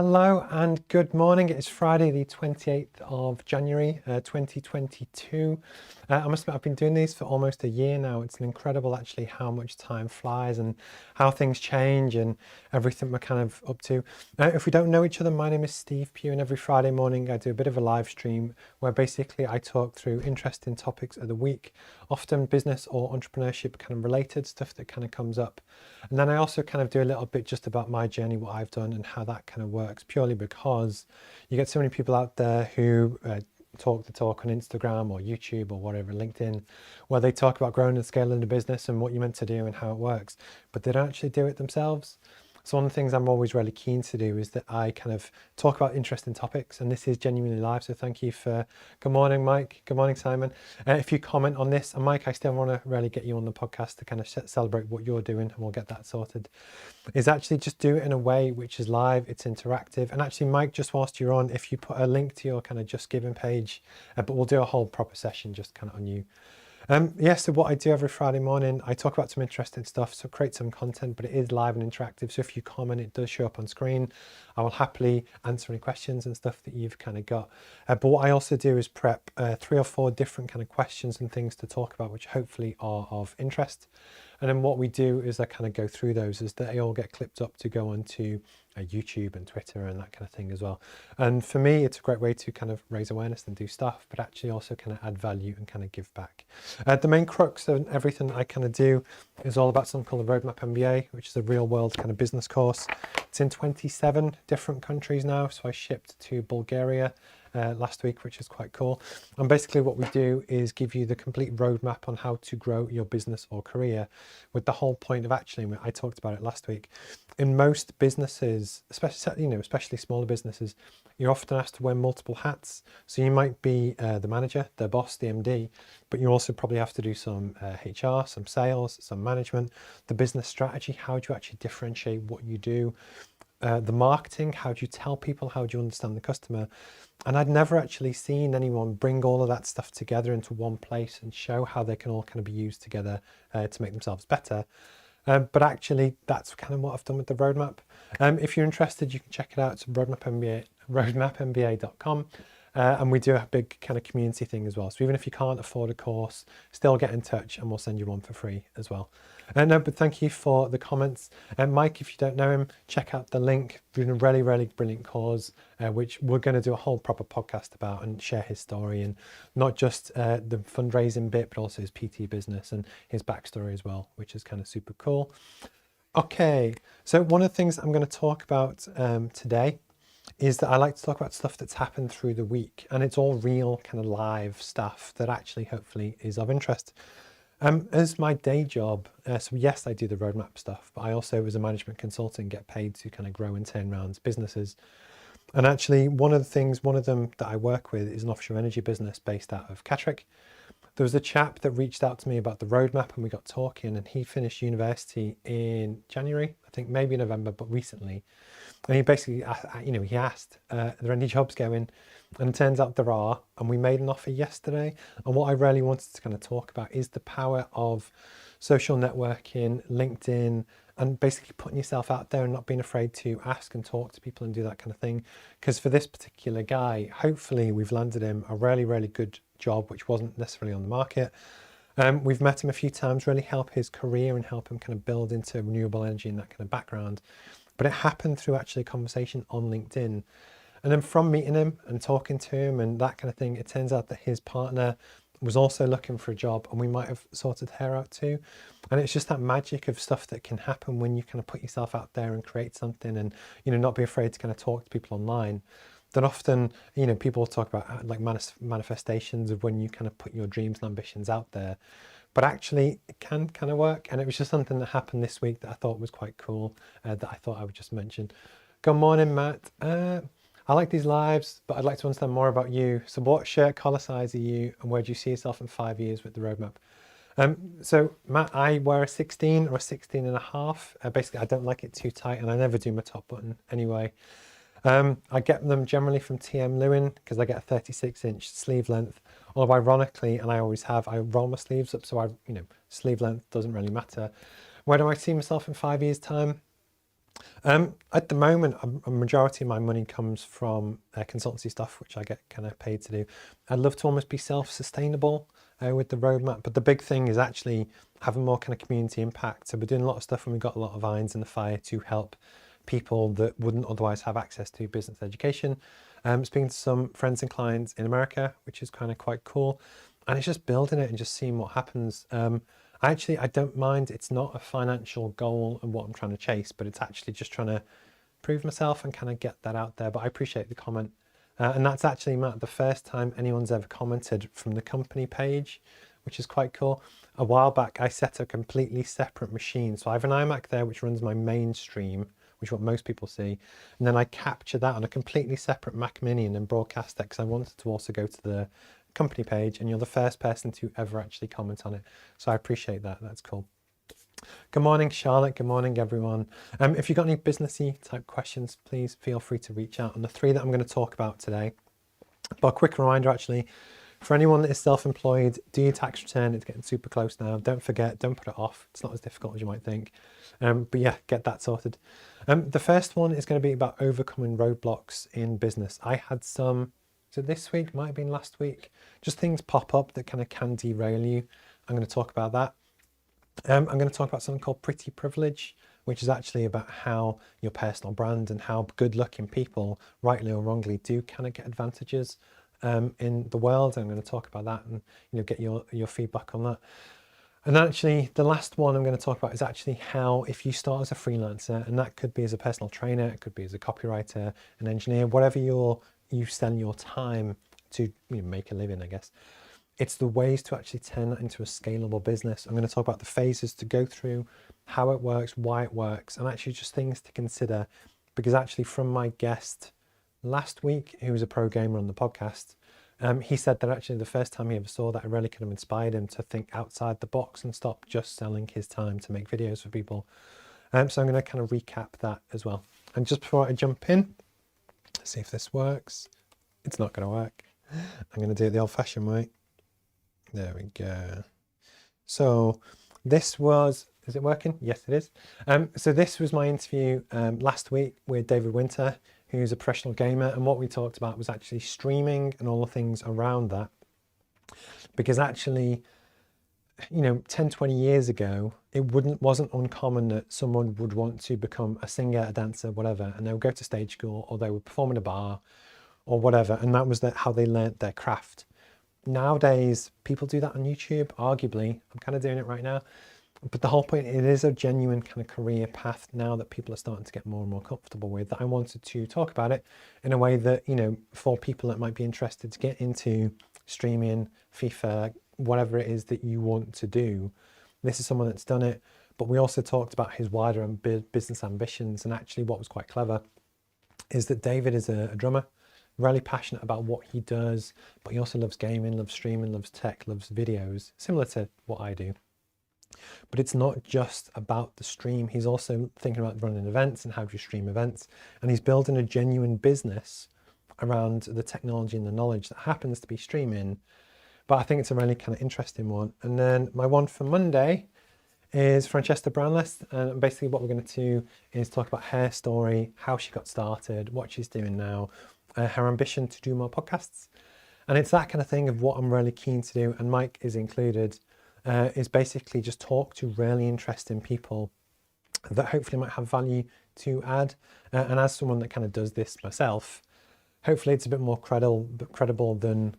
Hello and good morning. It's Friday, the 28th of January, 2022. I must admit, I've been doing these for almost a year now. It's incredible actually how much time flies and how things change and everything we're kind of up to. If we don't know each other, my name is Steve Pugh, and every Friday morning I do a bit of a live stream where basically I talk through interesting topics of the week, often business or entrepreneurship kind of related stuff that kind of comes up. And then I also kind of do a little bit just about my journey, what I've done and how that kind of works, purely because you get so many people out there who talk the talk on Instagram or YouTube or whatever, LinkedIn, where they talk about growing and scaling the business and what you're meant to do and how it works, but they don't actually do it themselves. So one of the things I'm always really keen to do is that I kind of talk about interesting topics, and this is genuinely live. So thank you for, good morning, Mike. Good morning, Simon. If you comment on this, and Mike, I still want to really get you on the podcast to kind of celebrate what you're doing, and we'll get that sorted, is actually just do it in a way which is live, it's interactive. And actually, Mike, just whilst you're on, if you put a link to your kind of Just Giving page, but we'll do a whole proper session just kind of on you. So what I do every Friday morning, I talk about some interesting stuff, so create some content, but it is live and interactive. So if you comment, it does show up on screen. I will happily answer any questions and stuff that you've kind of got. But what I also do is prep 3 or 4 different kind of questions and things to talk about, which hopefully are of interest. And then what we do is I kind of go through those as they all get clipped up to go onto YouTube and Twitter and that kind of thing as well. And for me, it's a great way to kind of raise awareness and do stuff, but actually also kind of add value and kind of give back. The main crux of everything I kind of do is all about something called the Roadmap MBA, which is a real world kind of business course. It's in 27 different countries now. So I shipped to Bulgaria last week, which is quite cool. And basically what we do is give you the complete roadmap on how to grow your business or career, with the whole point of actually, I talked about it last week, in most businesses, especially smaller businesses, you're often asked to wear multiple hats. So you might be the manager, the boss, the MD, but you also probably have to do some HR, some sales, some management, the business strategy. How do you actually differentiate what you do? The marketing, how do you tell people, how do you understand the customer? And I'd never actually seen anyone bring all of that stuff together into one place and show how they can all kind of be used together to make themselves better. But actually, that's kind of what I've done with the roadmap. If you're interested, you can check it out. It's roadmapmba.com. And we do a big kind of community thing as well. So even if you can't afford a course, still get in touch and we'll send you one for free as well. No, but thank you for the comments. Mike, if you don't know him, check out the link. Doing a really, really brilliant cause, which we're going to do a whole proper podcast about and share his story, and not just the fundraising bit, but also his PT business and his backstory as well, which is kind of super cool. Okay, so one of the things I'm going to talk about today is that I like to talk about stuff that's happened through the week, and it's all real kind of live stuff that actually hopefully is of interest. As my day job, so yes, I do the roadmap stuff, but I also, as a management consultant, get paid to kind of grow and turn around businesses. And actually, one of them that I work with is an offshore energy business based out of Catterick. There was a chap that reached out to me about the roadmap, and we got talking, and he finished university in January, I think maybe November, but recently. And he basically, he asked, are there any jobs going? And it turns out there are, and we made an offer yesterday. And what I really wanted to kind of talk about is the power of social networking, LinkedIn, and basically putting yourself out there and not being afraid to ask and talk to people and do that kind of thing. Because for this particular guy, hopefully we've landed him a really, really good job, which wasn't necessarily on the market. We've met him a few times, really help his career and help him kind of build into renewable energy and that kind of background. But it happened through actually a conversation on LinkedIn. And then from meeting him and talking to him and that kind of thing, it turns out that his partner was also looking for a job, and we might have sorted her out too. And it's just that magic of stuff that can happen when you kind of put yourself out there and create something, and not be afraid to kind of talk to people online. That often, people talk about like manifestations of when you kind of put your dreams and ambitions out there. But actually, it can kind of work. And it was just something that happened this week that I thought was quite cool, that I thought I would just mention. Good morning, Matt. I like these lives, but I'd like to understand more about you. So what shirt collar size are you, and where do you see yourself in 5 years with the roadmap? So Matt, I wear a 16 or a 16 and a half. Basically, I don't like it too tight, and I never do my top button anyway. I get them generally from TM Lewin because I get a 36-inch sleeve length. Although ironically, and I always have, I roll my sleeves up, so sleeve length doesn't really matter. Where do I see myself in 5 years' time? At the moment, a majority of my money comes from consultancy stuff, which I get kind of paid to do. I'd love to almost be self-sustainable with the roadmap, but the big thing is actually having more kind of community impact. So we're doing a lot of stuff and we've got a lot of irons in the fire to help people that wouldn't otherwise have access to business education. Speaking to some friends and clients in America, which is kind of quite cool. And it's just building it and just seeing what happens. I don't mind. It's not a financial goal and what I'm trying to chase, but it's actually just trying to prove myself and kind of get that out there. But I appreciate the comment. And that's actually, Matt, the first time anyone's ever commented from the company page, which is quite cool. A while back, I set a completely separate machine. So I have an iMac there, which runs my mainstream, which is what most people see. And then I capture that on a completely separate Mac Mini and then broadcast it because I wanted to also go to the company page, and you're the first person to ever actually comment on it. So I appreciate that. That's cool. Good morning, Charlotte. Good morning, everyone. If you've got any businessy type questions, please feel free to reach out on the 3 that I'm going to talk about today. But a quick reminder, actually, for anyone that is self-employed, do your tax return. It's getting super close now. Don't forget, don't put it off. It's not as difficult as you might think. But yeah, get that sorted. The first one is going to be about overcoming roadblocks in business. I had some, so this week, might have been last week, just things pop up that kind of can derail you. I'm going to talk about that. I'm going to talk about something called pretty privilege, which is actually about how your personal brand and how good looking people, rightly or wrongly, do kind of get advantages in the world. I'm going to talk about that and get your feedback on that. And actually, the last one I'm going to talk about is actually how, if you start as a freelancer, and that could be as a personal trainer, it could be as a copywriter, an engineer, whatever you spend your time to make a living, I guess. It's the ways to actually turn that into a scalable business. I'm going to talk about the phases to go through, how it works, why it works, and actually just things to consider. Because actually, from my guest last week, who was a pro gamer on the podcast, he said that actually the first time he ever saw that, it really kind of inspired him to think outside the box and stop just selling his time to make videos for people. So I'm going to kind of recap that as well. And just before I jump in, let's see if this works. It's not going to work. I'm going to do it the old-fashioned way. There we go. So this was, is it working? Yes, it is. So this was my interview last week with David Winter, who's a professional gamer. And what we talked about was actually streaming and all the things around that. Because actually, 10, 20 years ago, it wasn't uncommon that someone would want to become a singer, a dancer, whatever, and they would go to stage school or they would perform in a bar or whatever. And that was how they learnt their craft. Nowadays, people do that on YouTube, arguably. I'm kind of doing it right now. But the whole point, it is a genuine kind of career path now that people are starting to get more and more comfortable with, that I wanted to talk about it in a way that, for people that might be interested to get into streaming, FIFA, whatever it is that you want to do. This is someone that's done it. But we also talked about his wider business ambitions. And actually what was quite clever is that David is a drummer, really passionate about what he does, but he also loves gaming, loves streaming, loves tech, loves videos, similar to what I do. But it's not just about the stream. He's also thinking about running events and how do you stream events. And he's building a genuine business around the technology and the knowledge that happens to be streaming. But I think it's a really kind of interesting one. And then my one for Monday is Francesca Brownless. And basically what we're going to do is talk about her story, how she got started, what she's doing now, her ambition to do more podcasts. And it's that kind of thing of what I'm really keen to do, and Mike is included, is basically just talk to really interesting people that hopefully might have value to add. And as someone that kind of does this myself, hopefully it's a bit more credible than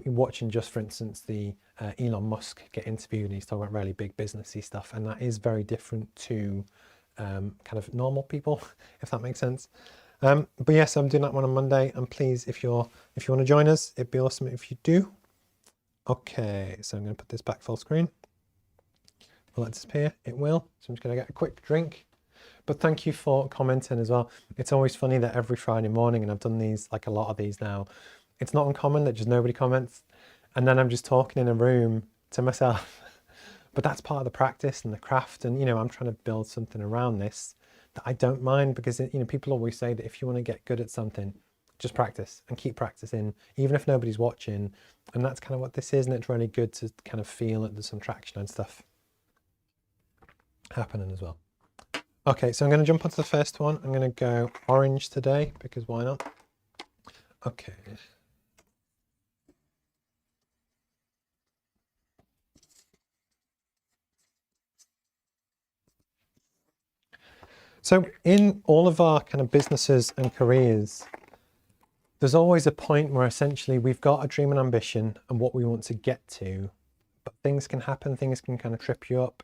watching just, for instance, the Elon Musk get interviewed and he's talking about really big businessy stuff. And that is very different to kind of normal people, if that makes sense. But yes, I'm doing that one on Monday, and please, if you want to join us, it'd be awesome if you do. Okay, so I'm going to put this back full screen. Will that disappear? It will. So I'm just going to get a quick drink. But thank you for commenting as well. It's always funny that every Friday morning, and I've done these, like a lot of these now, it's not uncommon that just nobody comments. And then I'm just talking in a room to myself. But that's part of the practice and the craft. And, I'm trying to build something around this that I don't mind, because, people always say that if you want to get good at something, just practice and keep practicing, even if nobody's watching. And that's kind of what this is. And it's really good to kind of feel that there's some traction and stuff happening as well. Okay, so I'm going to jump onto the first one. I'm going to go orange today because why not? Okay. So in all of our kind of businesses and careers, there's always a point where essentially we've got a dream and ambition and what we want to get to, but things can happen, things can kind of trip you up.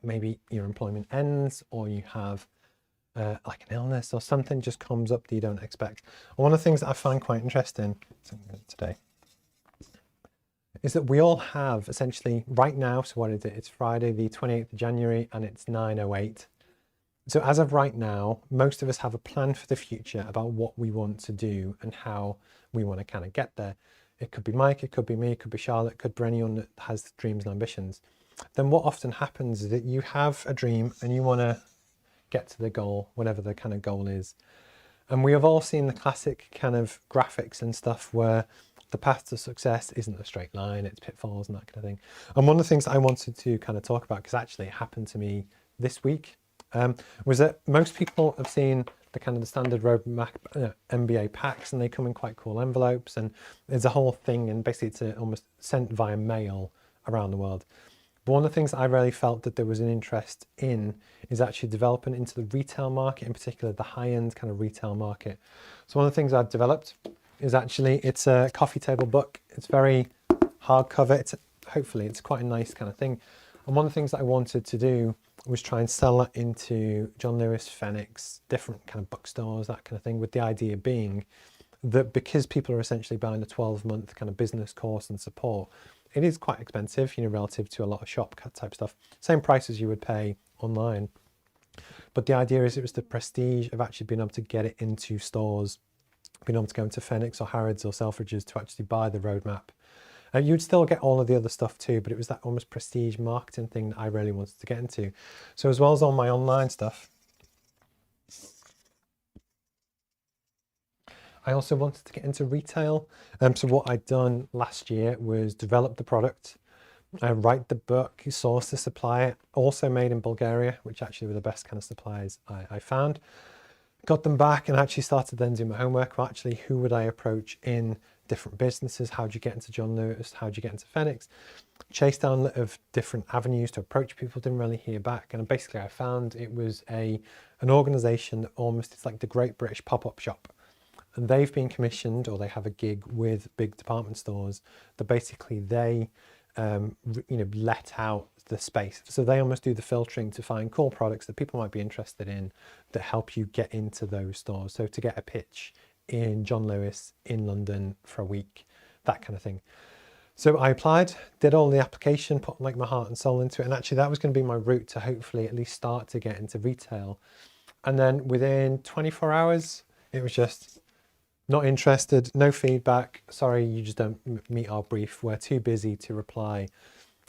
Maybe your employment ends or you have like an illness or something just comes up that you don't expect. And one of the things that I find quite interesting today is that we all have essentially right now, so what is it? It's Friday the 28th of January and it's 9:08. So as of right now, most of us have a plan for the future about what we want to do and how we want to kind of get there. It could be Mike, it could be me, it could be Charlotte, it could be anyone that has dreams and ambitions. Then what often happens is that you have a dream and you want to get to the goal, whatever the kind of goal is. And we have all seen the classic kind of graphics and stuff where the path to success isn't a straight line, it's pitfalls and that kind of thing. And one of the things that I wanted to kind of talk about, because actually it happened to me this week, was that most people have seen the kind of the standard roadmap MBA packs, and they come in quite cool envelopes, and there's a whole thing, and basically it's almost sent via mail around the world. But one of the things I really felt that there was an interest in is actually developing into the retail market, in particular the high-end kind of retail market. So one of the things I've developed is actually, it's a coffee table book. It's very hardcover. Hopefully it's quite a nice kind of thing. And one of the things that I wanted to do was try and sell it into John Lewis, Phoenix, different kind of bookstores, that kind of thing, with the idea being that because people are essentially buying a 12-month kind of business course and support, it is quite expensive, you know, relative to a lot of shop type stuff. Same price as you would pay online. But the idea is it was the prestige of actually being able to get it into stores, being able to go into Phoenix or Harrods or Selfridges to actually buy the roadmap. You'd still get all of the other stuff too, but it was that almost prestige marketing thing that I really wanted to get into. So as well as all my online stuff, I also wanted to get into retail. So what I'd done last year was develop the product, write the book, source the supplier, also made in Bulgaria, which actually were the best kind of suppliers I found. Got them back and actually started then doing my homework. Well, actually, who would I approach in different businesses? How do you get into John Lewis? How do you get into Phoenix? Chased down a lot of different avenues to approach people, didn't really hear back. And basically I found it was an organization that almost, it's like the Great British Pop-Up Shop. And they've been commissioned, or they have a gig with big department stores that basically they let out the space. So they almost do the filtering to find cool products that people might be interested in that help you get into those stores. So to get a pitch in John Lewis in London for a week, that kind of thing. So I applied, did all the application, put like my heart and soul into it. And actually that was going to be my route to hopefully at least start to get into retail. And then within 24 hours, it was just not interested, no feedback. Sorry, you just don't meet our brief. We're too busy to reply.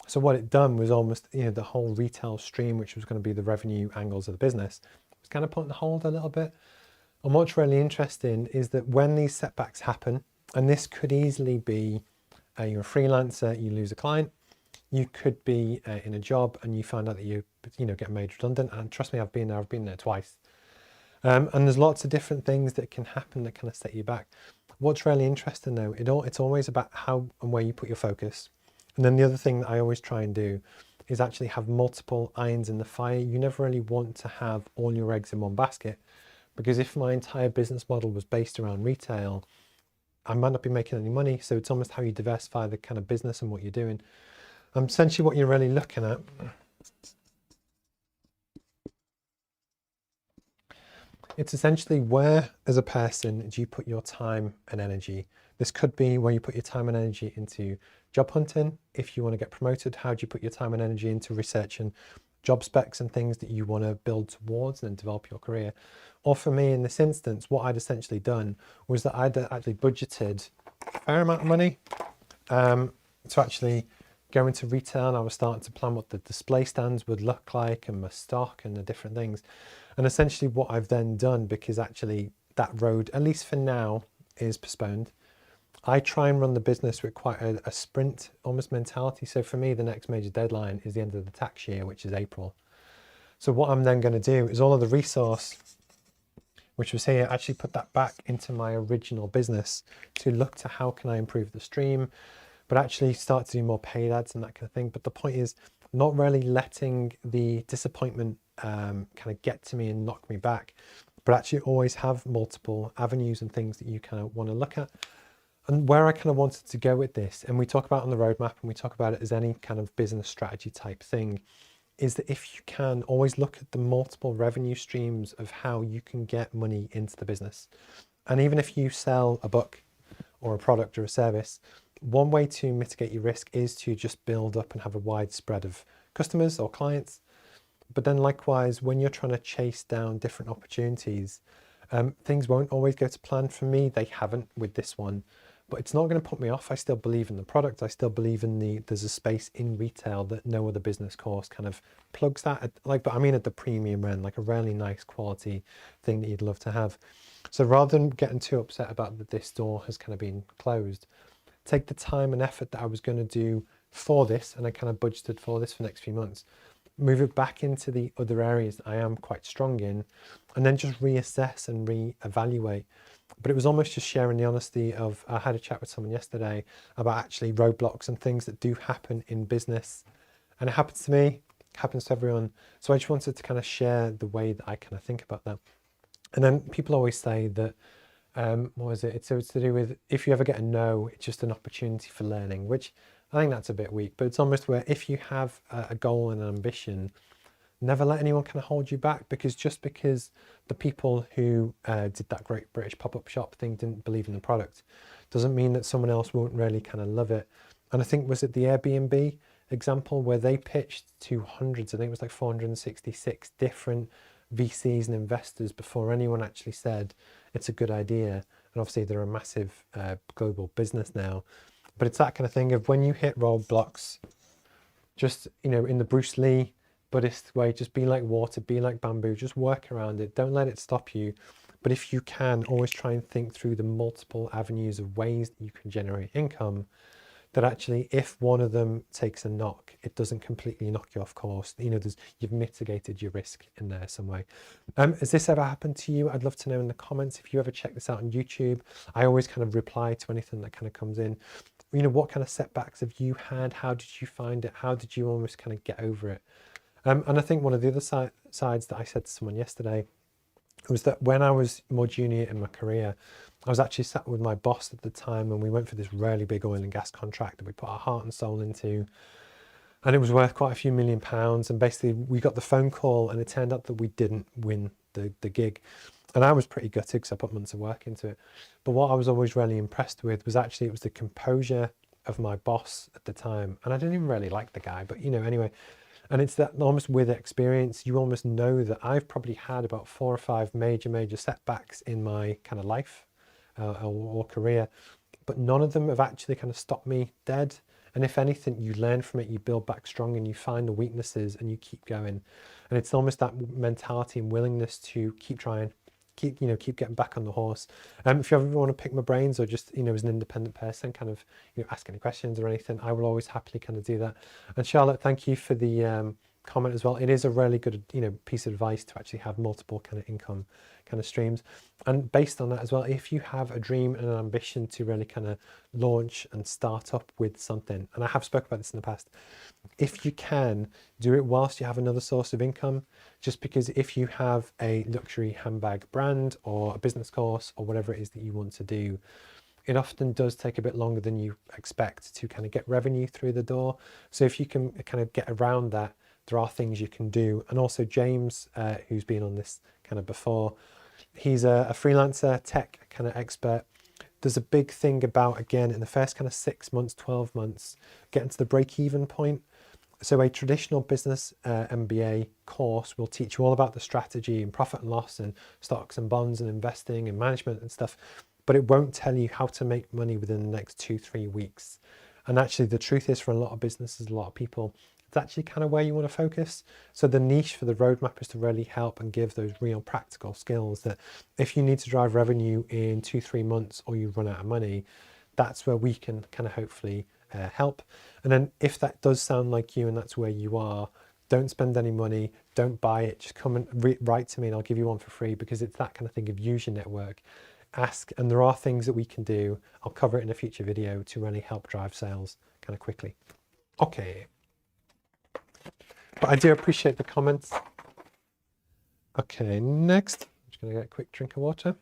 So what it done was almost, the whole retail stream, which was going to be the revenue angles of the business, was kind of put on hold a little bit. And what's really interesting is that when these setbacks happen, and this could easily be you're a freelancer, you lose a client, you could be in a job and you find out that you get made redundant. And trust me, I've been there twice. And there's lots of different things that can happen that kind of set you back. What's really interesting though, it's always about how and where you put your focus. And then the other thing that I always try and do is actually have multiple irons in the fire. You never really want to have all your eggs in one basket, because if my entire business model was based around retail, I might not be making any money. So it's almost how you diversify the kind of business and what you're doing. Essentially what you're really looking at it's essentially where, as a person, do you put your time and energy? This could be where you put your time and energy into job hunting. If you want to get promoted, how do you put your time and energy into researching job specs and things that you want to build towards and develop your career? Or for me, in this instance, what I'd essentially done was that I'd actually budgeted a fair amount of money to actually go into retail, and I was starting to plan what the display stands would look like and my stock and the different things. And essentially what I've then done, because actually that road, at least for now, is postponed, I try and run the business with quite a sprint almost mentality. So for me, the next major deadline is the end of the tax year, which is April. So what I'm then going to do is all of the resource, which was here, actually put that back into my original business to look to how can I improve the stream, but actually start to do more paid ads and that kind of thing. But the point is not really letting the disappointment kind of get to me and knock me back, but actually always have multiple avenues and things that you kind of want to look at. And where I kind of wanted to go with this, and we talk about on the roadmap and we talk about it as any kind of business strategy type thing, is that if you can always look at the multiple revenue streams of how you can get money into the business. And even if you sell a book or a product or a service, one way to mitigate your risk is to just build up and have a wide spread of customers or clients. But then likewise, when you're trying to chase down different opportunities, things won't always go to plan. For me, they haven't with this one. But it's not going to put me off. I still believe in the product. I still believe in there's a space in retail that no other business course kind of plugs that at, but I mean at the premium end, like a really nice quality thing that you'd love to have. So rather than getting too upset about that this store has kind of been closed, take the time and effort that I was going to do for this, and I kind of budgeted for this for the next few months, move it back into the other areas that I am quite strong in, and then just reassess and reevaluate. But it was almost just sharing the honesty of, I had a chat with someone yesterday about actually roadblocks and things that do happen in business. And it happens to me, it happens to everyone. So I just wanted to kind of share the way that I kind of think about that. And then people always say that, what was it? So it's to do with, if you ever get a no, it's just an opportunity for learning, which I think that's a bit weak, but it's almost where if you have a goal and an ambition, never let anyone kind of hold you back, because just because the people who did that Great British pop-up shop thing didn't believe in the product doesn't mean that someone else won't really kind of love it. And I think, was it the Airbnb example where they pitched to hundreds, I think it was like 466 different VCs and investors before anyone actually said it's a good idea. And obviously they're a massive global business now, but it's that kind of thing of when you hit roadblocks, just, in the Bruce Lee Buddhist way, just be like water, be like bamboo, just work around it. Don't let it stop you. But if you can, always try and think through the multiple avenues of ways that you can generate income, that actually, if one of them takes a knock, it doesn't completely knock you off course. You've mitigated your risk in there some way. Has this ever happened to you? I'd love to know in the comments. If you ever check this out on YouTube, I always kind of reply to anything that kind of comes in. What kind of setbacks have you had? How did you find it? How did you almost kind of get over it? And I think one of the other sides that I said to someone yesterday was that when I was more junior in my career, I was actually sat with my boss at the time, and we went for this really big oil and gas contract that we put our heart and soul into, and it was worth quite a few £1 million. And basically we got the phone call and it turned out that we didn't win the gig. And I was pretty gutted because I put months of work into it. But what I was always really impressed with was actually, it was the composure of my boss at the time. And I didn't even really like the guy, but anyway. And it's that almost with experience, you almost know that I've probably had about 4 or 5 major setbacks in my kind of life or career, but none of them have actually kind of stopped me dead. And if anything, you learn from it, you build back strong, and you find the weaknesses and you keep going. And it's almost that mentality and willingness to keep trying, keep getting back on the horse. If you ever want to pick my brains, or just as an independent person, kind of ask any questions or anything, I will always happily kind of do that. And Charlotte, thank you for the comment as well. It is a really good piece of advice to actually have multiple kind of income kind of streams. And based on that as well, if you have a dream and an ambition to really kind of launch and start up with something, and I have spoken about this in the past, if you can do it whilst you have another source of income, just because if you have a luxury handbag brand or a business course or whatever it is that you want to do, it often does take a bit longer than you expect to kind of get revenue through the door. So if you can kind of get around that, there are things you can do. And also James, who's been on this kind of before, he's a freelancer, tech kind of expert. There's a big thing about, again, in the first kind of 6 months, 12 months, getting to the break-even point. So a traditional business MBA course will teach you all about the strategy and profit and loss and stocks and bonds and investing and management and stuff, but it won't tell you how to make money within the next 2-3 weeks. And actually the truth is, for a lot of businesses, a lot of people, it's actually kind of where you want to focus. So the niche for the roadmap is to really help and give those real practical skills that if you need to drive revenue in 2-3 months or you run out of money, that's where we can kind of hopefully help. And then if that does sound like you and that's where you are, Don't spend any money, don't buy it, just come and write to me and I'll give you one for free, because it's that kind of thing of use your network, ask, and there are things that we can do. I'll cover it in a future video to really help drive sales kind of quickly. Okay, but I do appreciate the comments. Okay, next, I'm just gonna get a quick drink of water.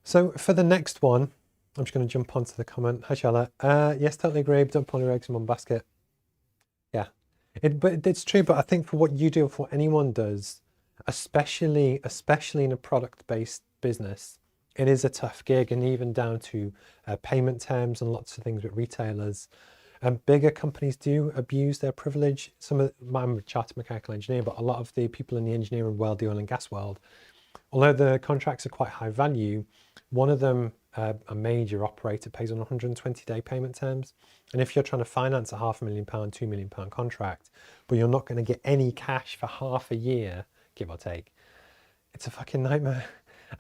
So for the next one, I'm just going to jump onto the comment. Hi, Charlotte. Yes, totally agree. Don't put all your eggs in one basket. Yeah, but it's true. But I think for what you do, for what anyone does, especially in a product-based business, it is a tough gig, and even down to payment terms and lots of things with retailers. And bigger companies do abuse their privilege. I'm a chartered mechanical engineer, but a lot of the people in the engineering world, the oil and gas world, although the contracts are quite high value, one of them, a major operator, pays on 120-day payment terms. And if you're trying to finance a £500,000, £2 million contract, but you're not going to get any cash for half a year, give or take, it's a fucking nightmare.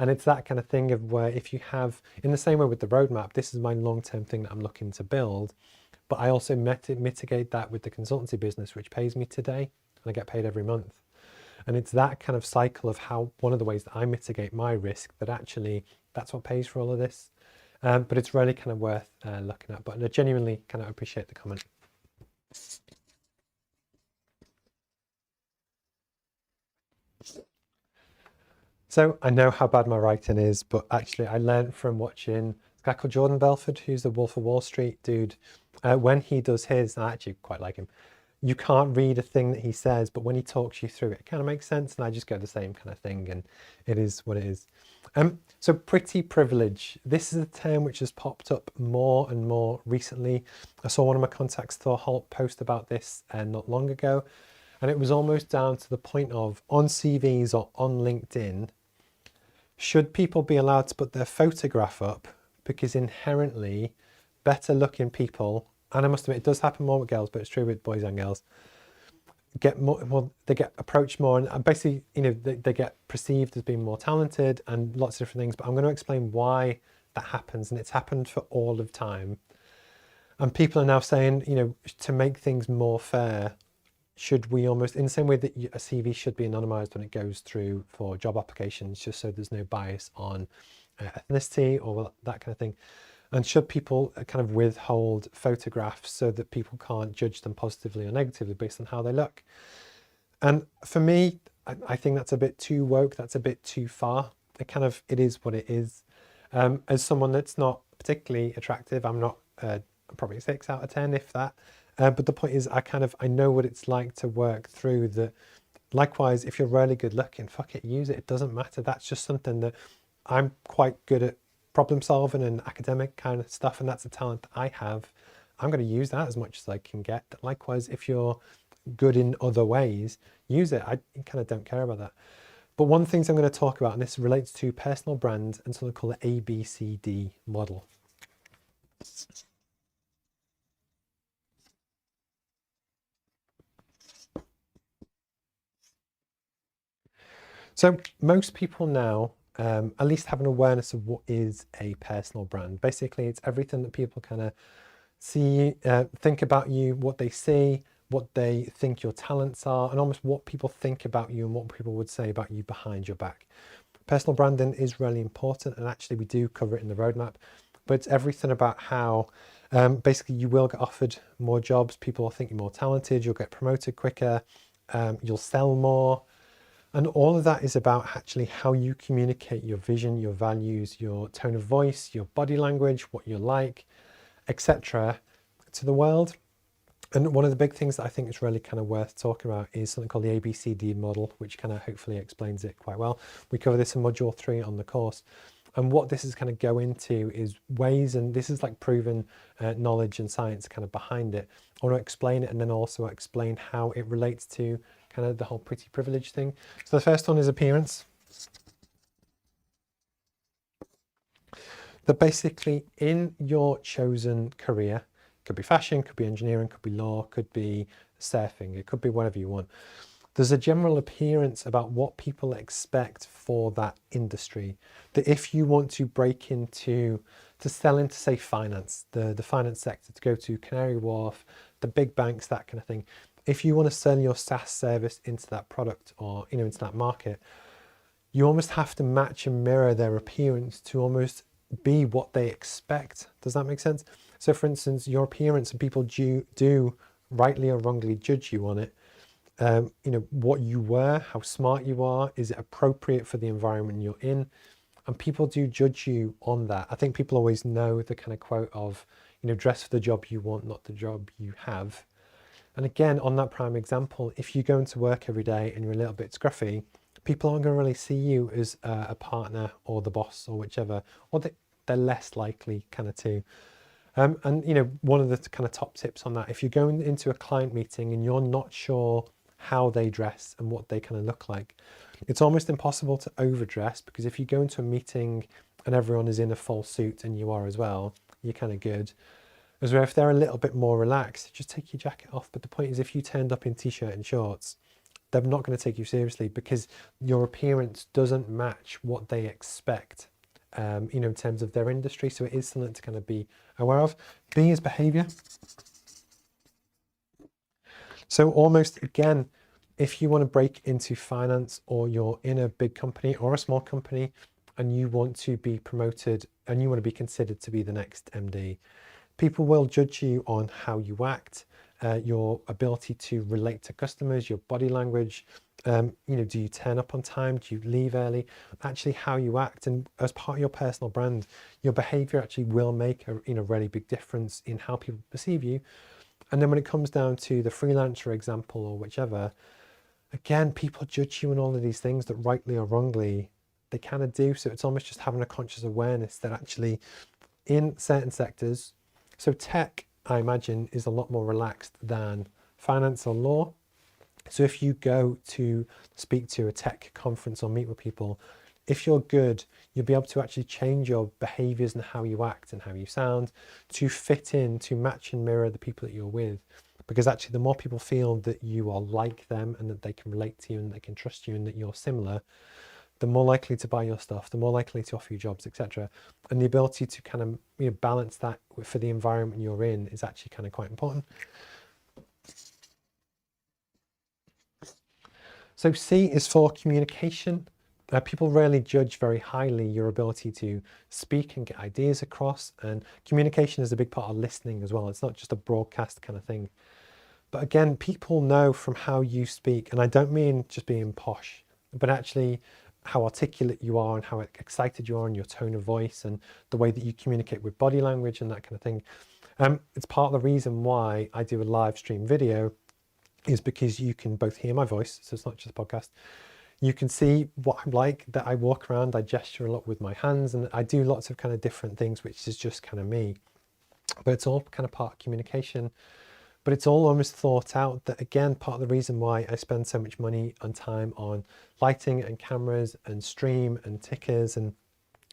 And it's that kind of thing of where if you have, in the same way with the roadmap, this is my long-term thing that I'm looking to build, but I also mitigate that with the consultancy business, which pays me today, and I get paid every month. And it's that kind of cycle of how, one of the ways that I mitigate my risk, that actually that's what pays for all of this. But it's really kind of worth looking at. But I genuinely kind of appreciate the comment. So I know how bad my writing is, but actually I learned from watching a guy called Jordan Belford, who's the Wolf of Wall Street dude. When he does his, I actually quite like him. You can't read a thing that he says, but when he talks you through it, it kind of makes sense. And I just go the same kind of thing, and it is what it is. So pretty privilege. This is a term which has popped up more and more recently. I saw one of my contacts, Thor Holt, post about this not long ago. And it was almost down to the point of, on CVs or on LinkedIn, should people be allowed to put their photograph up? Because inherently better looking people, and I must admit, it does happen more with girls, but it's true with boys and girls, get more, well, they get approached more, and basically, you know, they get perceived as being more talented and lots of different things. But I'm going to explain why that happens, and it's happened for all of time. And people are now saying, you know, to make things more fair, should we almost, in the same way that a CV should be anonymized when it goes through for job applications, just so there's no bias on ethnicity or that kind of thing. And should people kind of withhold photographs so that people can't judge them positively or negatively based on how they look? And for me, I think that's a bit too woke. That's a bit too far. It is what it is. As someone that's not particularly attractive, I'm not probably 6 out of 10, if that. But the point is, I know what it's like to work through that. Likewise, if you're really good looking, fuck it, use it. It doesn't matter. That's just something that I'm quite good at, problem solving and academic kind of stuff, and that's a talent that I have. I'm going to use that as much as I can get. Likewise, if you're good in other ways, use it. I kind of don't care about that. But one of the things I'm going to talk about, and this relates to personal brand and something called the ABCD model. So most people now at least have an awareness of what is a personal brand. Basically, it's everything that people kind of see, think about you, what they see, what they think your talents are, and almost what people think about you and what people would say about you behind your back. Personal branding is really important, and actually we do cover it in the roadmap, but it's everything about how basically you will get offered more jobs, people will think you're more talented, you'll get promoted quicker, you'll sell more. And all of that is about actually how you communicate your vision, your values, your tone of voice, your body language, what you're like, etc. to the world. And one of the big things that I think is really kind of worth talking about is something called the ABCD model, which kind of hopefully explains it quite well. We cover this in module 3 on the course. And what this is kind of go into is ways, and this is like proven knowledge and science kind of behind it. I want to explain it and then also explain how it relates to kind of the whole pretty privilege thing. So the first one is appearance. That basically in your chosen career, could be fashion, could be engineering, could be law, could be surfing, it could be whatever you want. there's a general appearance about what people expect for that industry. That if you want to break into, to sell into, say, finance, the finance sector, to go to Canary Wharf, the big banks, that kind of thing. If you want to sell your SaaS service into that product or, into that market, you almost have to match and mirror their appearance to almost be what they expect. Does that make sense? So for instance, your appearance, and people do rightly or wrongly judge you on it. What you wear, how smart you are, is it appropriate for the environment you're in? And people do judge you on that. I think people always know the kind of quote of, dress for the job you want, not the job you have. And again, on that prime example, if you go into work every day and you're a little bit scruffy, people aren't going to really see you as a partner or the boss or whichever, or they're less likely kind of to. One of the kind of top tips on that, if you're going into a client meeting and you're not sure how they dress and what they kind of look like, it's almost impossible to overdress, because if you go into a meeting and everyone is in a full suit and you are as well, you're kind of good. As well, if they're a little bit more relaxed, just take your jacket off. But the point is, if you turned up in t-shirt and shorts, they're not going to take you seriously, because your appearance doesn't match what they expect, in terms of their industry. So it is something to kind of be aware of. B is behavior. So almost again, if you want to break into finance, or you're in a big company or a small company and you want to be promoted and you want to be considered to be the next MD, people will judge you on how you act, your ability to relate to customers, your body language. Do you turn up on time? Do you leave early? Actually, how you act, and as part of your personal brand, your behavior actually will make a really big difference in how people perceive you. And then when it comes down to the freelancer example or whichever, again, people judge you on all of these things that rightly or wrongly they kind of do. So it's almost just having a conscious awareness that actually in certain sectors, so tech, I imagine, is a lot more relaxed than finance or law. So if you go to speak to a tech conference or meet with people, if you're good, you'll be able to actually change your behaviors and how you act and how you sound to fit in, to match and mirror the people that you're with. Because actually, the more people feel that you are like them and that they can relate to you and they can trust you and that you're similar, the more likely to buy your stuff, the more likely to offer you jobs, etc. And the ability to kind of balance that for the environment you're in is actually kind of quite important. So C is for communication. People rarely judge very highly your ability to speak and get ideas across, and communication is a big part of listening as well. It's not just a broadcast kind of thing. But again, people know from how you speak, and I don't mean just being posh, but actually how articulate you are and how excited you are and your tone of voice and the way that you communicate with body language and that kind of thing. It's part of the reason why I do a live stream video, is because you can both hear my voice, so it's not just a podcast. You can see what I'm like, that I walk around, I gesture a lot with my hands, and I do lots of kind of different things, which is just kind of me. But it's all kind of part of communication. But it's all almost thought out. That again, part of the reason why I spend so much money and time on lighting and cameras and stream and tickers and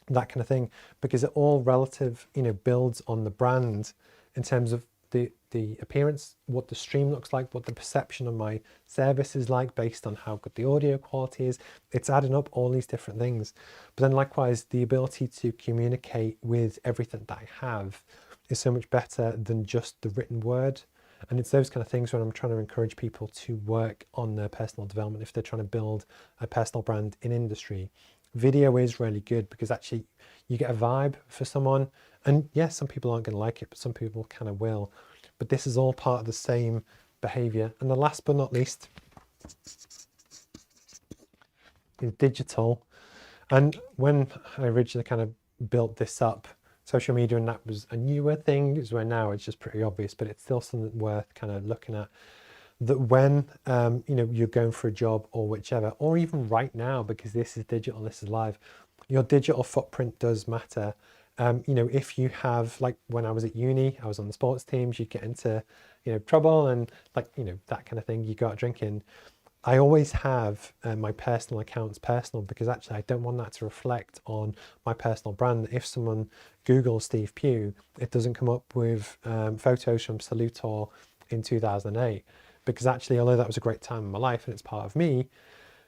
that kind of thing, because it all relative, builds on the brand in terms of the appearance, what the stream looks like, what the perception of my service is like based on how good the audio quality is. It's adding up all these different things. But then likewise, the ability to communicate with everything that I have is so much better than just the written word. And it's those kind of things when I'm trying to encourage people to work on their personal development if they're trying to build a personal brand in industry. Video is really good because actually you get a vibe for someone. And yes, some people aren't going to like it, but some people kind of will. But this is all part of the same behavior. And the last but not least is digital. And when I originally kind of built this up, social media and that was a newer thing, is where now it's just pretty obvious, but it's still something worth kind of looking at. That when you're going for a job or whichever, or even right now, because this is digital, this is live, your digital footprint does matter. If you have, like when I was at uni, I was on the sports teams, you get into trouble and that kind of thing, you go out drinking. I always have my personal accounts personal, because actually I don't want that to reflect on my personal brand. If someone Googles Steve Pugh, it doesn't come up with photos from Salutor in 2008, because actually, although that was a great time in my life and it's part of me,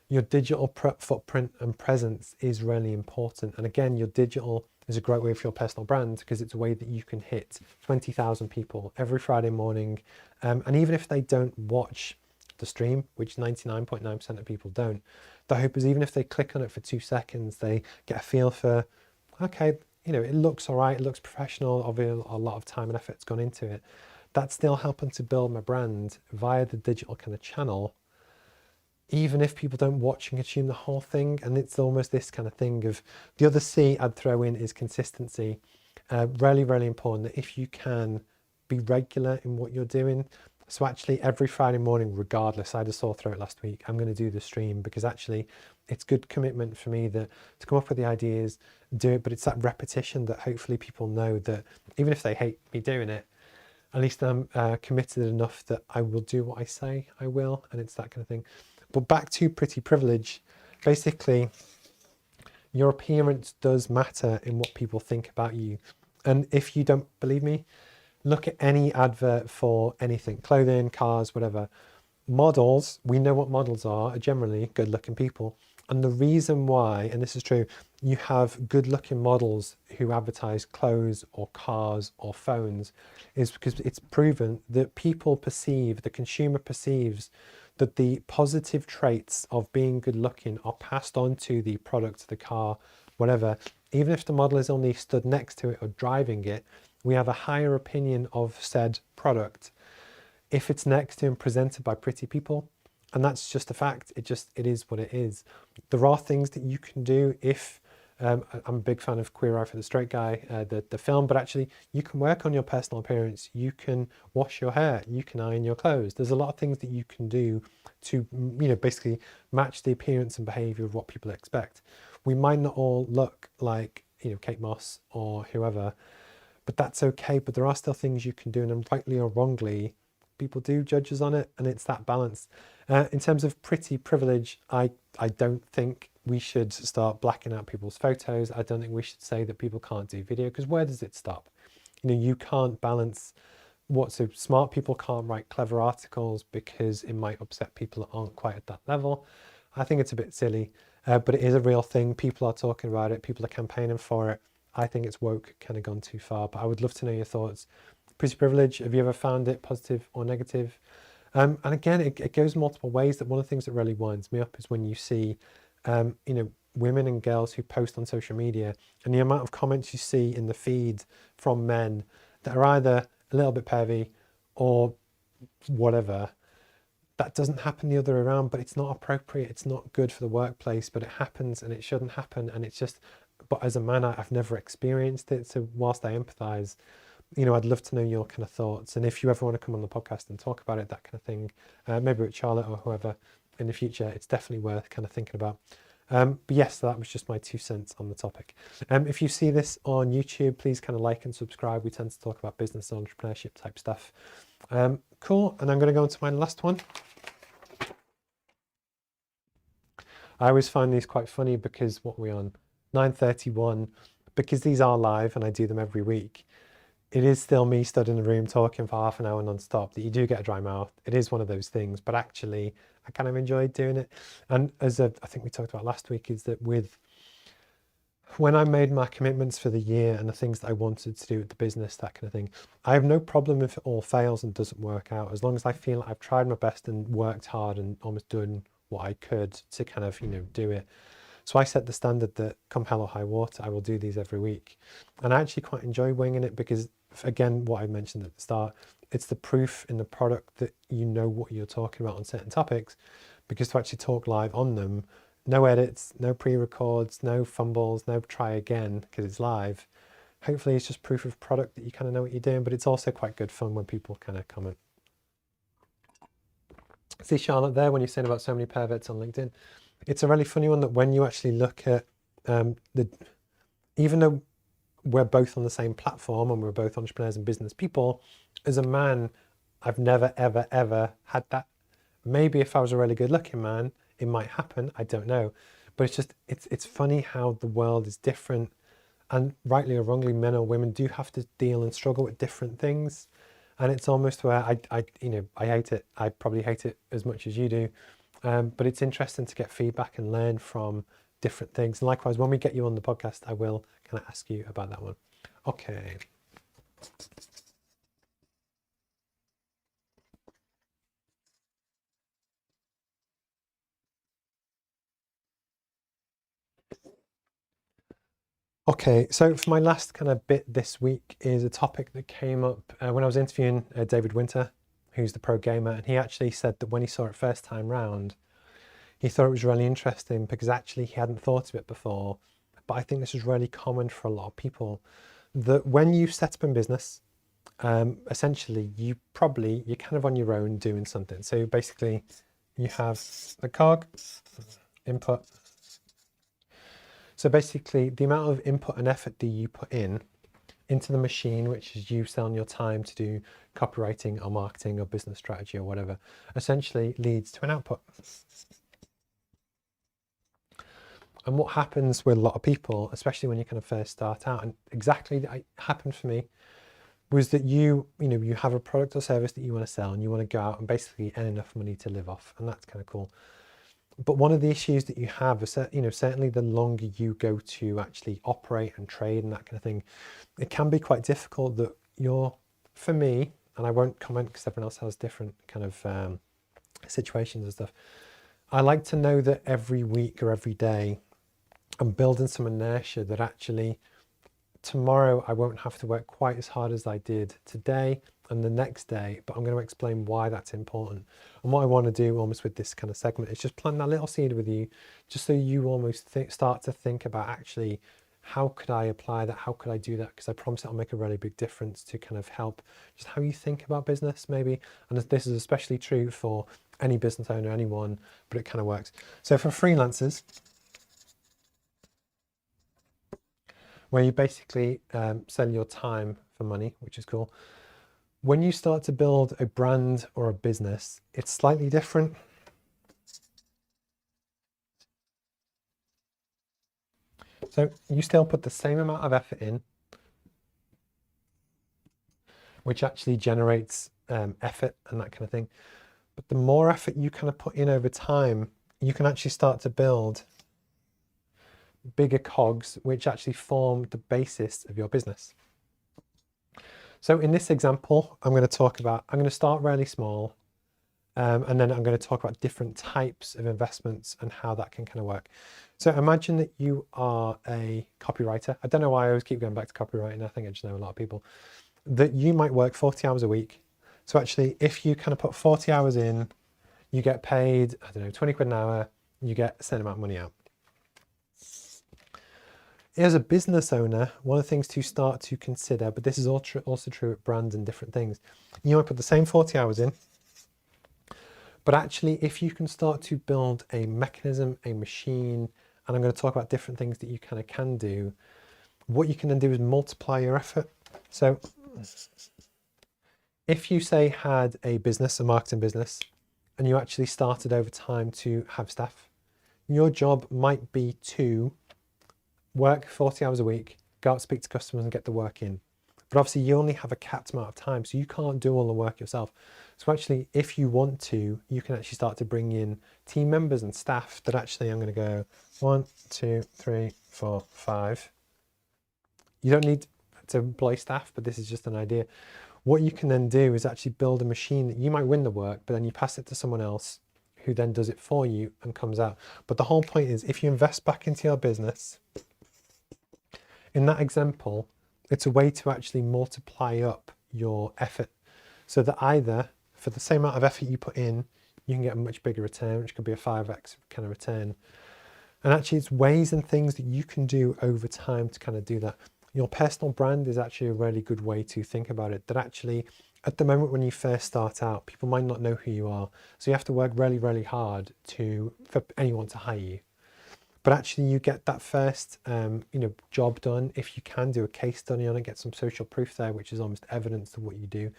your digital footprint and presence is really important. And again, your digital is a great way for your personal brand because it's a way that you can hit 20,000 people every Friday morning. And even if they don't watch the stream, which 99.9% of people don't, the hope is even if they click on it for 2 seconds, they get a feel for, okay, you know, it looks all right, it looks professional, obviously a lot of time and effort's gone into it. That's still helping to build my brand via the digital kind of channel, even if people don't watch and consume the whole thing. And it's almost this kind of thing of the other C I'd throw in is consistency. Really, really important that if you can be regular in what you're doing. So actually every Friday morning, regardless, I had a sore throat last week, I'm going to do the stream because actually it's good commitment for me that to come up with the ideas, do it, but it's that repetition that hopefully people know that even if they hate me doing it, at least I'm committed enough that I will do what I say I will, and it's that kind of thing. But back to pretty privilege, basically your appearance does matter in what people think about you. And if you don't believe me, look at any advert for anything, clothing, cars, whatever. Models, we know what models are generally good looking people. And the reason why, and this is true, you have good looking models who advertise clothes or cars or phones is because it's proven that people perceive, the consumer perceives that the positive traits of being good looking are passed on to the product, the car, whatever. Even if the model is only stood next to it or driving it, we have a higher opinion of said product if it's next to and presented by pretty people. And that's just a fact. It is what it is. There are things that you can do if, I'm a big fan of Queer Eye for the Straight Guy, the film, but actually you can work on your personal appearance. You can wash your hair, you can iron your clothes. There's a lot of things that you can do to, you know, basically match the appearance and behavior of what people expect. We might not all look like, you know, Kate Moss or whoever, but that's okay. But there are still things you can do, and rightly or wrongly, people do judge us on it, and it's that balance. In terms of pretty privilege, I don't think we should start blacking out people's photos. I don't think we should say that people can't do video, because where does it stop? You know, you can't balance so smart people can't write clever articles because it might upset people that aren't quite at that level. I think it's a bit silly, but it is a real thing. People are talking about it. People are campaigning for it. I think it's woke, kind of gone too far, but I would love to know your thoughts. Pretty privilege, have you ever found it positive or negative? And again, it goes multiple ways. That one of the things that really winds me up is when you see, you know, women and girls who post on social media, and the amount of comments you see in the feed from men that are either a little bit pervy or whatever. That doesn't happen the other way around, but it's not appropriate. It's not good for the workplace, but it happens and it shouldn't happen. And it's just, but as a man, I've never experienced it. So whilst I empathize, you know, I'd love to know your kind of thoughts. And if you ever want to come on the podcast and talk about it, that kind of thing, maybe with Charlotte or whoever in the future, it's definitely worth kind of thinking about. But yes, that was just my 2 cents on the topic. If you see this on YouTube, please kind of like and subscribe. We tend to talk about business and entrepreneurship type stuff. Cool. And I'm going to go on to my last one. I always find these quite funny because what we're on 9:31, because these are live and I do them every week. It is still me stood in the room talking for half an hour non-stop, that you do get a dry mouth. It is one of those things, but actually I kind of enjoyed doing it. And as I think we talked about last week, is that when I made my commitments for the year and the things that I wanted to do with the business, that kind of thing, I have no problem if it all fails and doesn't work out, as long as I feel like I've tried my best and worked hard and almost done what I could to kind of, you know, do it. So I set the standard that come hell or high water, I will do these every week. And I actually quite enjoy winging it because, again, what I mentioned at the start, it's the proof in the product that you know what you're talking about on certain topics, because to actually talk live on them, no edits, no pre-records, no fumbles, no try again, because it's live. Hopefully it's just proof of product that you kind of know what you're doing, but it's also quite good fun when people kind of comment. See Charlotte there when you're saying about so many perverts on LinkedIn. It's a really funny one that when you actually look at even though we're both on the same platform and we're both entrepreneurs and business people, as a man, I've never, ever, ever had that. Maybe if I was a really good looking man, it might happen. I don't know. But it's just, it's funny how the world is different, and rightly or wrongly, men or women do have to deal and struggle with different things. And it's almost where I hate it. I probably hate it as much as you do. But it's interesting to get feedback and learn from different things. And likewise, when we get you on the podcast, I will kind of ask you about that one. Okay. Okay, so for my last kind of bit this week is a topic that came up when I was interviewing David Winter, who's the pro gamer, and he actually said that when he saw it first time round, he thought it was really interesting because actually he hadn't thought of it before. But I think this is really common for a lot of people, that when you set up in business, essentially you're kind of on your own doing something. So basically you have the cog, input. So basically the amount of input and effort that you put in into the machine, which is you selling your time to do copywriting or marketing or business strategy or whatever, essentially leads to an output. And what happens with a lot of people, especially when you kind of first start out, and exactly that happened for me, was that you have a product or service that you want to sell and you want to go out and basically earn enough money to live off, and that's kind of cool. But one of the issues that you have is that, certainly the longer you go to actually operate and trade and that kind of thing, it can be quite difficult that for me, and I won't comment because everyone else has different kind of situations and stuff. I like to know that every week or every day I'm building some inertia that actually tomorrow I won't have to work quite as hard as I did today and the next day, but I'm going to explain why that's important. And what I want to do almost with this kind of segment is just plant that little seed with you, just so you almost start to think about actually, how could I apply that? How could I do that? Because I promise it'll make a really big difference to kind of help just how you think about business maybe. And this is especially true for any business owner, anyone, but it kind of works. So for freelancers, where you basically sell your time for money, which is cool. When you start to build a brand or a business, it's slightly different. So you still put the same amount of effort in, which actually generates effort and that kind of thing. But the more effort you kind of put in over time, you can actually start to build bigger cogs, which actually form the basis of your business. So in this example, I'm going to start really small, and then I'm going to talk about different types of investments and how that can kind of work. So imagine that you are a copywriter. I don't know why I always keep going back to copywriting. I think I just know a lot of people. That you might work 40 hours a week. So actually, if you kind of put 40 hours in, you get paid, I don't know, 20 quid an hour, you get a certain amount of money out. As a business owner, one of the things to start to consider, but this is also true at brands and different things, you might put the same 40 hours in, but actually if you can start to build a mechanism, a machine, and I'm going to talk about different things that you kind of can do, what you can then do is multiply your effort. So if you say had a business, a marketing business, and you actually started over time to have staff, your job might be to work 40 hours a week, go out, speak to customers and get the work in. But obviously you only have a capped amount of time, so you can't do all the work yourself. So actually, if you want to, you can actually start to bring in team members and staff that actually, I'm going to go 1, 2, 3, 4, 5. You don't need to employ staff, but this is just an idea. What you can then do is actually build a machine that you might win the work, but then you pass it to someone else who then does it for you and comes out. But the whole point is, if you invest back into your business, in that example, it's a way to actually multiply up your effort so that either for the same amount of effort you put in, you can get a much bigger return, which could be a 5x kind of return. And actually it's ways and things that you can do over time to kind of do that. Your personal brand is actually a really good way to think about it, that actually at the moment when you first start out, people might not know who you are. So you have to work really, really hard for anyone to hire you. But actually you get that first job done if you can do a case study on it, get some social proof there, which is almost evidence to what you do.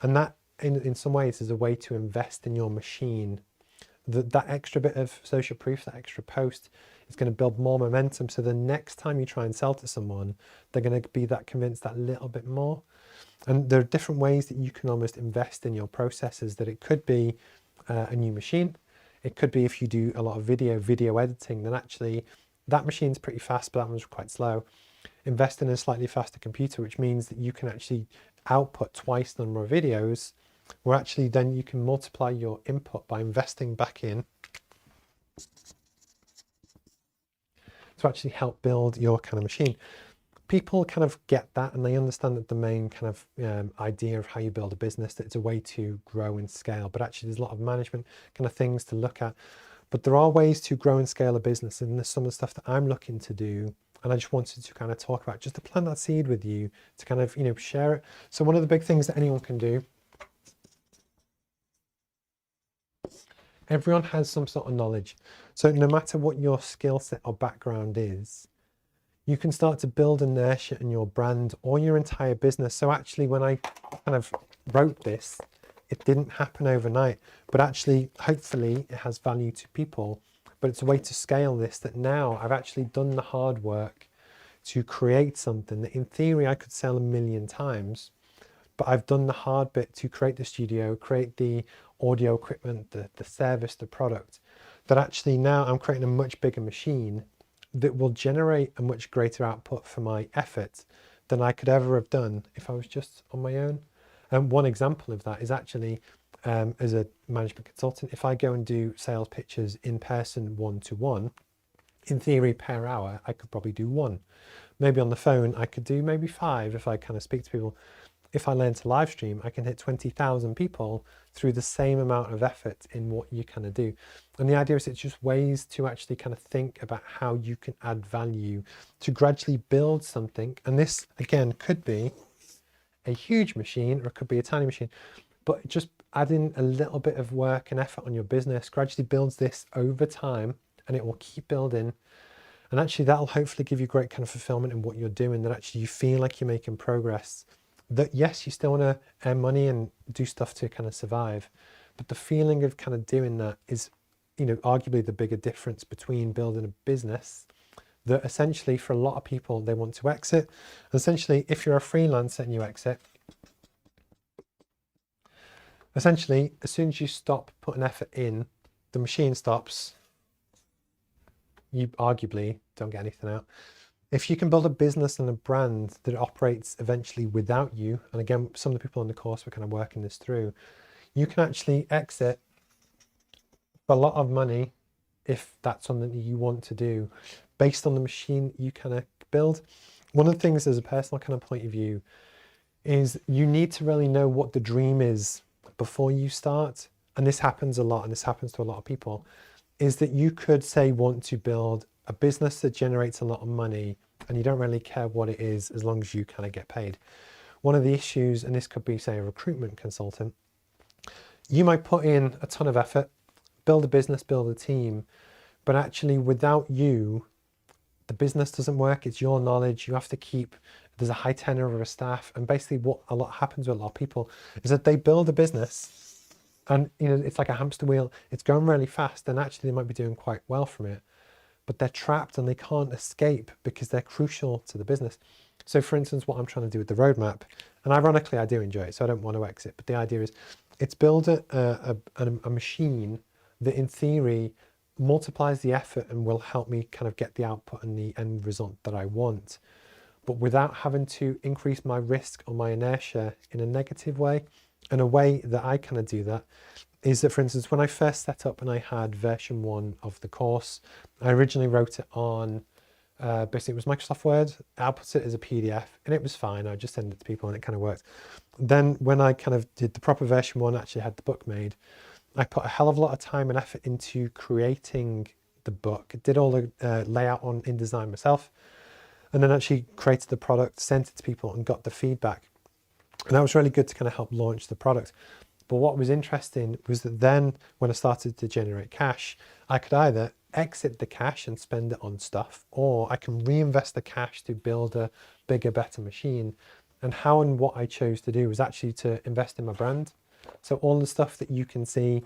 And that in some ways is a way to invest in your machine that extra bit of social proof, that extra post is going to build more momentum. So the next time you try and sell to someone, they're going to be that convinced that little bit more. And there are different ways that you can almost invest in your processes. That it could be a new machine. It could be if you do a lot of video editing, then actually that machine's pretty fast, but that one's quite slow. Invest in a slightly faster computer, which means that you can actually output twice the number of videos, where actually then you can multiply your input by investing back in to actually help build your kind of machine. People kind of get that, and they understand that the main kind of idea of how you build a business, that it's a way to grow and scale, but actually there's a lot of management kind of things to look at. But there are ways to grow and scale a business, and there's some of the stuff that I'm looking to do, and I just wanted to kind of talk about, just to plant that seed with you, to kind of, share it. So one of the big things that anyone can do, everyone has some sort of knowledge. So no matter what your skill set or background is, you can start to build inertia in your brand or your entire business. So actually, when I kind of wrote this, it didn't happen overnight, but actually, hopefully it has value to people. But it's a way to scale this, that now I've actually done the hard work to create something that in theory I could sell 1,000,000 times, but I've done the hard bit to create the studio, create the audio equipment, the service, the product, that actually now I'm creating a much bigger machine that will generate a much greater output for my effort than I could ever have done if I was just on my own. And one example of that is actually, as a management consultant, if I go and do sales pitches in person one-to-one, in theory per hour, I could probably do one. Maybe on the phone, I could do maybe 5 if I kind of speak to people. If I learn to live stream, I can hit 20,000 people through the same amount of effort in what you kind of do. And the idea is it's just ways to actually kind of think about how you can add value to gradually build something. And this, again, could be a huge machine or it could be a tiny machine, but just adding a little bit of work and effort on your business gradually builds this over time, and it will keep building. And actually that'll hopefully give you great kind of fulfillment in what you're doing, that actually you feel like you're making progress. That yes, you still want to earn money and do stuff to kind of survive, but the feeling of kind of doing that is, arguably the bigger difference between building a business that essentially for a lot of people, they want to exit. Essentially, if you're a freelancer and you exit, essentially, as soon as you stop putting effort in, the machine stops. You arguably don't get anything out. If you can build a business and a brand that operates eventually without you, and again, some of the people on the course were kind of working this through, you can actually exit for a lot of money if that's something that you want to do based on the machine you kind of build. One of the things as a personal kind of point of view is you need to really know what the dream is before you start. And this happens a lot, and this happens to a lot of people, is that you could say want to build a business that generates a lot of money and you don't really care what it is as long as you kind of get paid. One of the issues, and this could be say a recruitment consultant, you might put in a ton of effort, build a business, build a team, but actually without you, the business doesn't work. It's your knowledge. You have to keep, there's a high turnover of staff. And basically what a lot happens with a lot of people is that they build a business and it's like a hamster wheel. It's going really fast and actually they might be doing quite well from it, but they're trapped and they can't escape because they're crucial to the business. So for instance, what I'm trying to do with the roadmap, and ironically I do enjoy it, so I don't want to exit, but the idea is it's build a machine that in theory multiplies the effort and will help me kind of get the output and the end result that I want, but without having to increase my risk or my inertia in a negative way. And a way that I kind of do that is that, for instance, when I first set up and I had version 1 of the course, I originally wrote it on, basically it was Microsoft Word, I output it as a PDF and it was fine. I just send it to people and it kind of worked. Then when I kind of did the proper version 1, actually had the book made, I put a hell of a lot of time and effort into creating the book, did all the layout on InDesign myself, and then actually created the product, sent it to people and got the feedback. And that was really good to kind of help launch the product. But what was interesting was that then when I started to generate cash, I could either exit the cash and spend it on stuff, or I can reinvest the cash to build a bigger, better machine. And how and what I chose to do was actually to invest in my brand. So all the stuff that you can see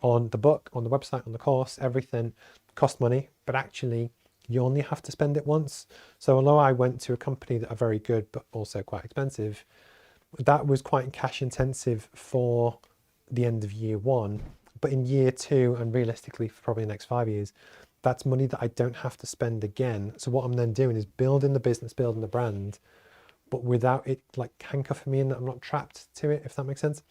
on the book, on the website, on the course, everything costs money, but actually you only have to spend it once. So although I went to a company that are very good, but also quite expensive, that was quite cash intensive for the end of year one. But in year two, and realistically for probably the next 5 years, that's money that I don't have to spend again. So what I'm then doing is building the business, building the brand, but without it like handcuffing me in, that I'm not trapped to it, if that makes sense.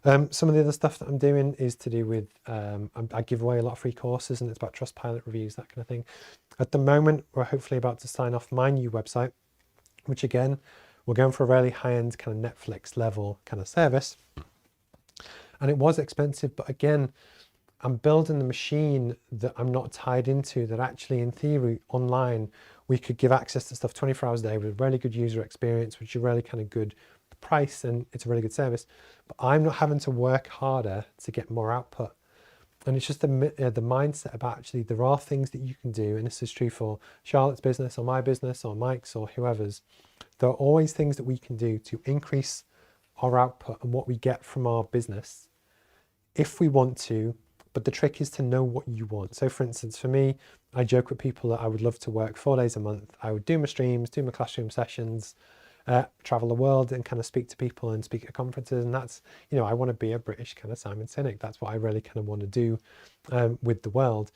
Some of the other stuff that I'm doing is to do with, I give away a lot of free courses, and it's about Trustpilot reviews, that kind of thing. At the moment, we're hopefully about to sign off my new website, which again, we're going for a really high-end kind of Netflix level kind of service. And it was expensive, but again, I'm building the machine that I'm not tied into, that actually in theory online, we could give access to stuff 24 hours a day with a really good user experience, which is a really kind of good price, and it's a really good service. But I'm not having to work harder to get more output. And it's just the mindset about actually there are things that you can do, and this is true for Charlotte's business or my business or Mike's or whoever's. There are always things that we can do to increase our output and what we get from our business if we want to, but the trick is to know what you want. So for instance, for me, I joke with people that I would love to work 4 days a month. I would do my streams, do my classroom sessions, travel the world and kind of speak to people and speak at conferences. And that's, you know, I want to be a British kind of Simon Sinek. That's what I really kind of want to do with the world.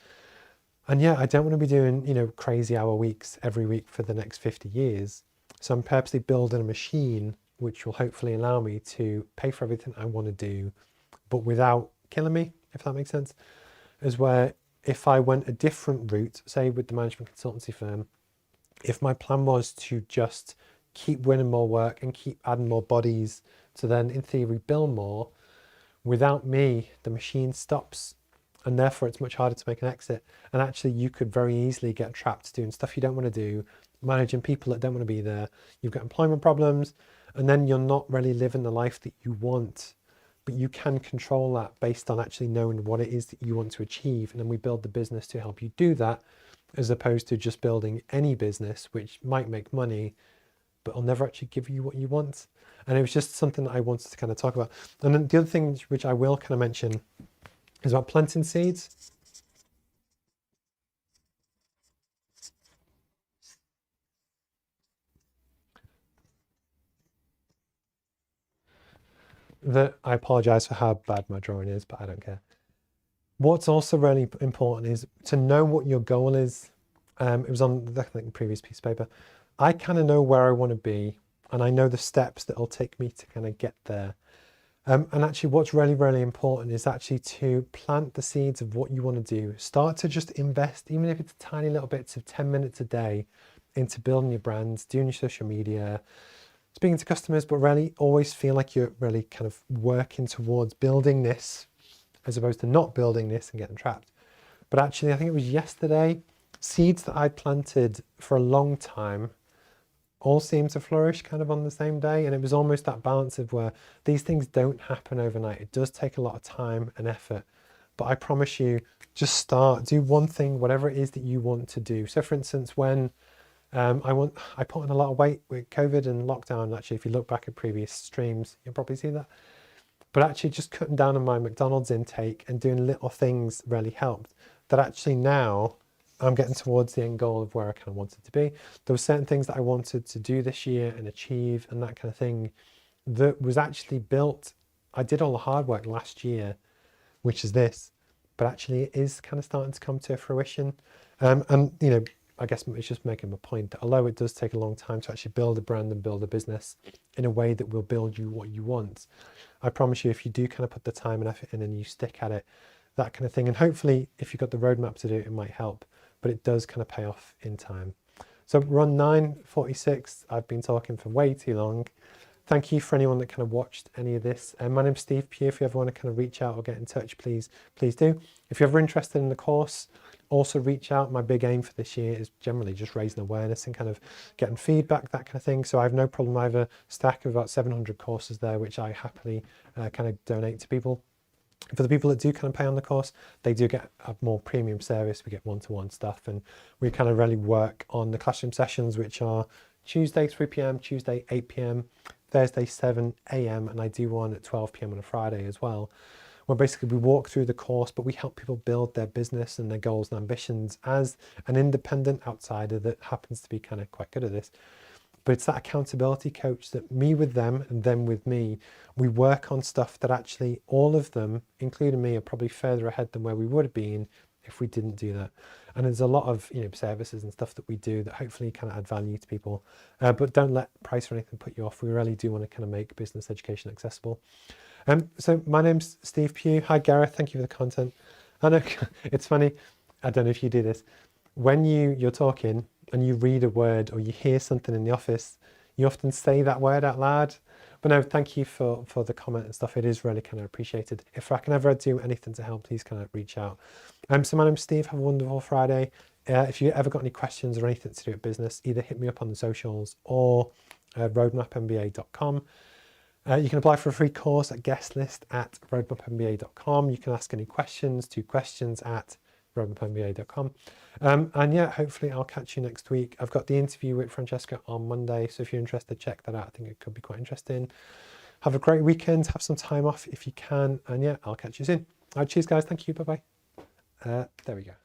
And yeah, I don't want to be doing, you know, crazy hour weeks every week for the next 50 years. So I'm purposely building a machine which will hopefully allow me to pay for everything I want to do, but without killing me, if that makes sense. Is where if I went a different route, say with the management consultancy firm, if my plan was to just keep winning more work and keep adding more bodies to then in theory bill more, without me, the machine stops, and therefore it's much harder to make an exit. And actually you could very easily get trapped doing stuff you don't want to do, managing people that don't want to be there. You've got employment problems, and then you're not really living the life that you want. But you can control that based on actually knowing what it is that you want to achieve. And then we build the business to help you do that, as opposed to just building any business, which might make money, but will never actually give you what you want. And it was just something that I wanted to kind of talk about. And then the other thing which I will kind of mention is about planting seeds. That I apologize for how bad my drawing is, but I don't care. What's also really important is to know what your goal is. It was on the previous piece of paper. I kind of know where I want to be, and I know the steps that will take me to kind of get there. And actually what's really, really important is actually to plant the seeds of what you want to do. Start to just invest, even if it's tiny little bits of 10 minutes a day, into building your brands, doing your social media, speaking to customers, but really always feel like you're really kind of working towards building this, as opposed to not building this and getting trapped. But actually, I think it was yesterday, seeds that I planted for a long time all seem to flourish kind of on the same day. And it was almost that balance of where these things don't happen overnight. It does take a lot of time and effort, but I promise you, just start, do one thing, whatever it is that you want to do. So for instance, when I put on a lot of weight with COVID and lockdown. Actually, if you look back at previous streams, you'll probably see that. But actually just cutting down on my McDonald's intake and doing little things really helped. That actually now I'm getting towards the end goal of where I kind of wanted to be. There were certain things that I wanted to do this year and achieve and that kind of thing that was actually built. I did all the hard work last year, which is this, but actually it is kind of starting to come to fruition. And, you know, I guess it's just making a point that although it does take a long time to actually build a brand and build a business in a way that will build you what you want, I promise you, if you do kind of put the time and effort in and you stick at it, that kind of thing, and hopefully if you've got the roadmap to do it, it might help, but it does kind of pay off in time. So we're on 9:46. I've been talking for way too long. Thank you for anyone that kind of watched any of this. My name's Steve Pugh. If you ever want to kind of reach out or get in touch, please do. If you're ever interested in the course, also reach out. My big aim for this year is generally just raising awareness and kind of getting feedback, that kind of thing. So I have no problem. I have a stack of about 700 courses there, which I happily kind of donate to people. For the people that do kind of pay on the course, they do get a more premium service. We get one-to-one stuff, and we kind of really work on the classroom sessions, which are Tuesday 3 p.m, Tuesday 8 p.m, Thursday 7 a.m, and I do one at 12 p.m on a Friday as well, where basically we walk through the course, but we help people build their business and their goals and ambitions as an independent outsider that happens to be kind of quite good at this. But it's that accountability coach that me with them and them with me, we work on stuff that actually all of them, including me, are probably further ahead than where we would have been if we didn't do that. And there's a lot of services and stuff that we do that hopefully kind of add value to people. But don't let price or anything put you off. We really do want to kind of make business education accessible. So my name's Steve Pugh. Hi Gareth, thank you for the content. I know it's funny, I don't know if you do this. When you're talking and you read a word or you hear something in the office, you often say that word out loud. But no, thank you for the comment and stuff. It is really kind of appreciated. If I can ever do anything to help, please kind of reach out. So my name's Steve. Have a wonderful Friday. If you ever got any questions or anything to do with business, either hit me up on the socials or roadmapmba.com. You can apply for a free course at guestlist@roadmapmba.com. You can ask any questions to questions@roadmapmba.com. And yeah, hopefully I'll catch you next week. I've got the interview with Francesca on Monday, so if you're interested, check that out. I think it could be quite interesting. Have a great weekend. Have some time off if you can. And yeah, I'll catch you soon. All right, cheers, guys. Thank you. Bye-bye. There we go.